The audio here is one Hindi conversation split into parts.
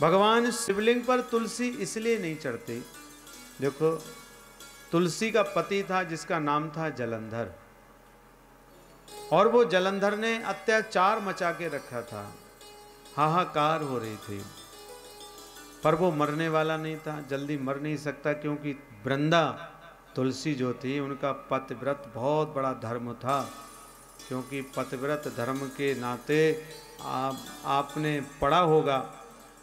भगवान शिवलिंग पर तुलसी इसलिए नहीं चढ़ती, देखो तुलसी का पति था जिसका नाम था जलंधर, और वो जलंधर ने अत्याचार मचा के रखा था, हाहाकार हो रही थी, पर वो मरने वाला नहीं था, जल्दी मर नहीं सकता, क्योंकि वृंदा तुलसी जो थी उनका पतिव्रत बहुत बड़ा धर्म था। क्योंकि पतिव्रत धर्म के नाते आपने पढ़ा होगा,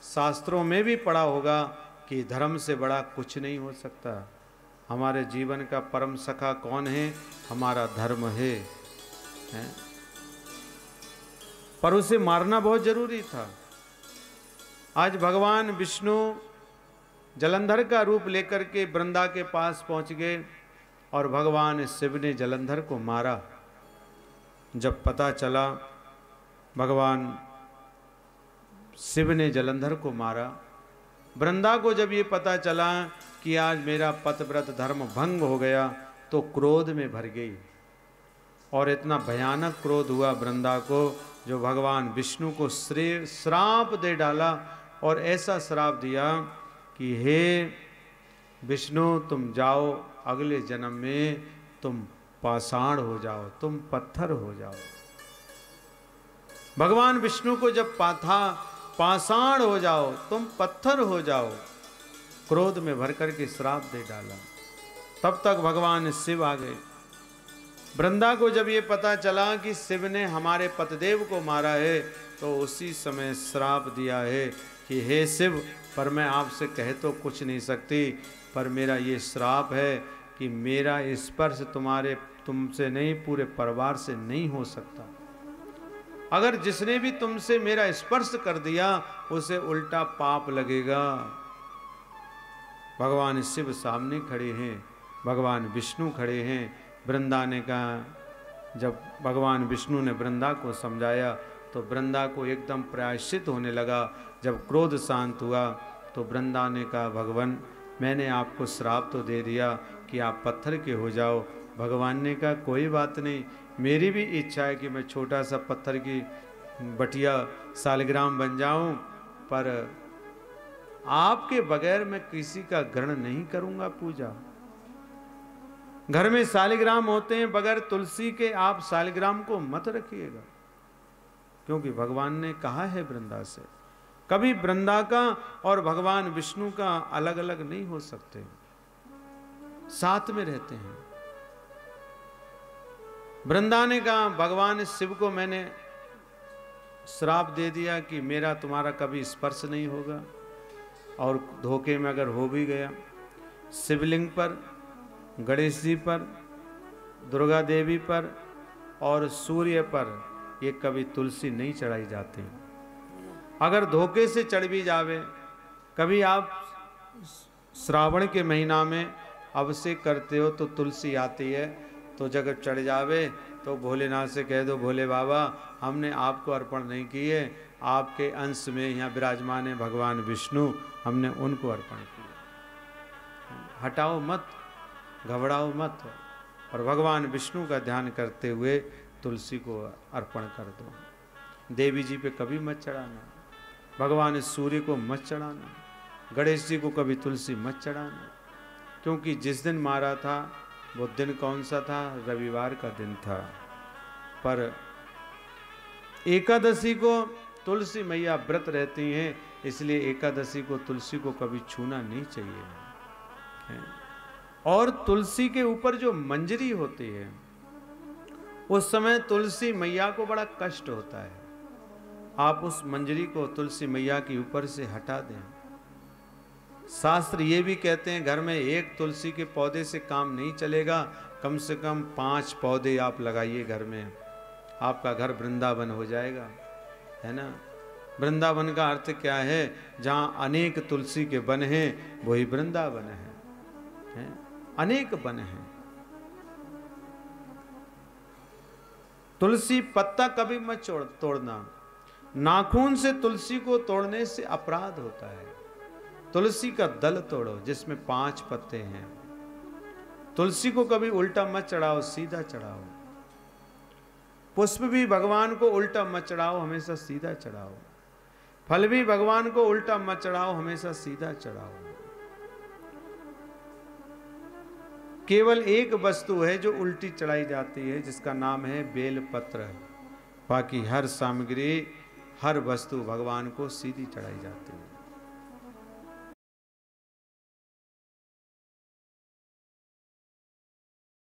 शास्त्रों में भी पढ़ा होगा कि धर्म से बड़ा कुछ नहीं हो सकता। हमारे जीवन का परम सखा कौन है? हमारा धर्म है? पर उसे मारना बहुत जरूरी था। आज भगवान विष्णु जलंधर का रूप लेकर के वृंदा के पास पहुंच गए और भगवान शिव ने जलंधर को मारा। जब पता चला भगवान शिव ने जलंधर को मारा, वृंदा को जब ये पता चला कि आज मेरा पतिव्रत धर्म भंग हो गया, तो क्रोध में भर गई, और इतना भयानक क्रोध हुआ वृंदा को, जो भगवान विष्णु को श्राप दे डाला, और ऐसा श्राप दिया कि हे विष्णु तुम जाओ, अगले जन्म में तुम पाषाण हो जाओ, तुम पत्थर हो जाओ। भगवान विष्णु को जब पाषाण हो जाओ, तुम पत्थर हो जाओ, क्रोध में भर करके श्राप दे डाला। तब तक भगवान शिव आ गए। वृंदा को जब ये पता चला कि शिव ने हमारे पतिदेव को मारा है, तो उसी समय श्राप दिया है कि हे शिव, पर मैं आपसे कह तो कुछ नहीं सकती, पर मेरा ये श्राप है कि मेरा स्पर्श तुमसे नहीं, पूरे परिवार से नहीं हो सकता। अगर जिसने भी तुमसे मेरा स्पर्श कर दिया उसे उल्टा पाप लगेगा। भगवान शिव सामने खड़े हैं, भगवान विष्णु खड़े हैं। वृंदा ने कहा, जब भगवान विष्णु ने वृंदा को समझाया तो वृंदा को एकदम प्रायश्चित होने लगा। जब क्रोध शांत हुआ तो वृंदा ने कहा, भगवान मैंने आपको श्राप तो दे दिया कि आप पत्थर के हो जाओ। भगवान ने कहा, कोई बात नहीं, मेरी भी इच्छा है कि मैं छोटा सा पत्थर की बटिया सालिग्राम बन जाऊं, पर आपके बगैर मैं किसी का ग्रहण नहीं करूंगा पूजा। घर में सालिग्राम होते हैं, बगैर तुलसी के आप सालिग्राम को मत रखिएगा, क्योंकि भगवान ने कहा है वृंदा से। कभी वृंदा का और भगवान विष्णु का अलग अलग नहीं हो सकते, साथ में रहते हैं। वृंदा ने कहा, भगवान शिव को मैंने श्राप दे दिया कि मेरा तुम्हारा कभी स्पर्श नहीं होगा, और धोखे में अगर हो भी गया, शिवलिंग पर, गणेश जी पर, दुर्गा देवी पर और सूर्य पर ये कभी तुलसी नहीं चढ़ाई जाती। अगर धोखे से चढ़ भी जावे, कभी आप श्रावण के महीना में अभिषेक करते हो तो तुलसी आती है, तो जब चढ़ जावे तो भोलेनाथ से कह दो, भोले बाबा हमने आपको अर्पण नहीं किए, आपके अंश में यहाँ विराजमान है भगवान विष्णु, हमने उनको अर्पण किया। हटाओ मत, घबराओ मत, और भगवान विष्णु का ध्यान करते हुए तुलसी को अर्पण कर दो। देवी जी पे कभी मत चढ़ाना, भगवान सूर्य को मत चढ़ाना, गणेश जी को कभी तुलसी मत चढ़ाना, क्योंकि जिस दिन मारा था वो दिन कौन सा था? रविवार का दिन था। पर एकादशी को तुलसी मैया व्रत रहती हैं, इसलिए एकादशी को तुलसी को कभी छूना नहीं चाहिए। और तुलसी के ऊपर जो मंजरी होती है, उस समय तुलसी मैया को बड़ा कष्ट होता है। आप उस मंजरी को तुलसी मैया के ऊपर से हटा दें। शास्त्र ये भी कहते हैं, घर में एक तुलसी के पौधे से काम नहीं चलेगा, कम से कम 5 पौधे आप लगाइए घर में, आपका घर वृंदावन हो जाएगा, है ना। वृंदावन का अर्थ क्या है? जहाँ अनेक तुलसी के वन हैं वही वृंदावन है? अनेक वन हैं। तुलसी पत्ता कभी मत तोड़ना। नाखून से तुलसी को तोड़ने से अपराध होता है। तुलसी का दल तोड़ो जिसमें 5 पत्ते हैं। तुलसी को कभी उल्टा मत चढ़ाओ, सीधा चढ़ाओ। पुष्प भी भगवान को उल्टा मत चढ़ाओ, हमेशा सीधा चढ़ाओ। फल भी भगवान को उल्टा मत चढ़ाओ, हमेशा सीधा चढ़ाओ। केवल एक वस्तु है जो उल्टी चढ़ाई जाती है, जिसका नाम है बेलपत्र। बाकी हर सामग्री, हर वस्तु भगवान को सीधी चढ़ाई जाती है।